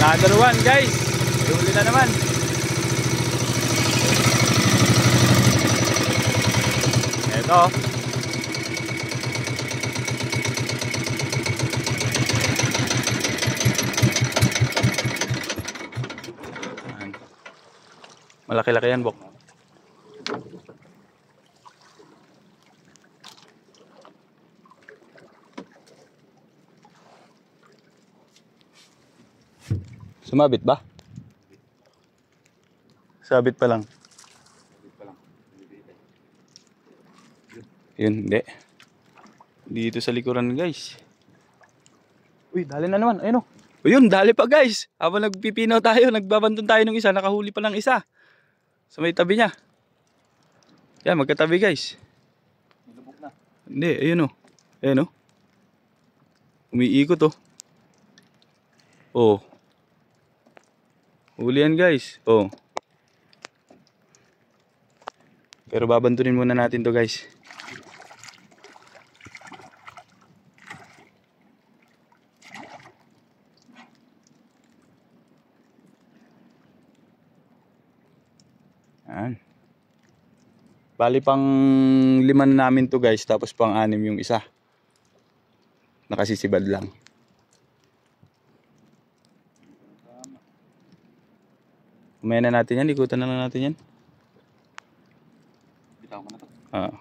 Another one guys. Huli na naman. Ito. Malaki-laki yan, Bok. Sumabit ba? Sabit pa lang. Yun, hindi. Dito sa likuran, guys. Uy, dali na naman. Ayun o. Yun, dali pa, guys. Habang nagpipinaw tayo, nagbabantun tayo ng isa, nakahuli pa ng isa. Sa may tabi niya. Yan, magkatabi, guys. Nilubog na. Hindi, ayun o. Ayun o. Umiikot o. Oh. Huli yan, guys. Oh. Pero babantunin muna natin to, guys. Yan. Bali pang 5 namin to, guys. Tapos pang 6 yung isa. Nakasisibad lang. Kumain na natin yan. Ikutan na lang natin yan. Bitaw mo na to. Ah.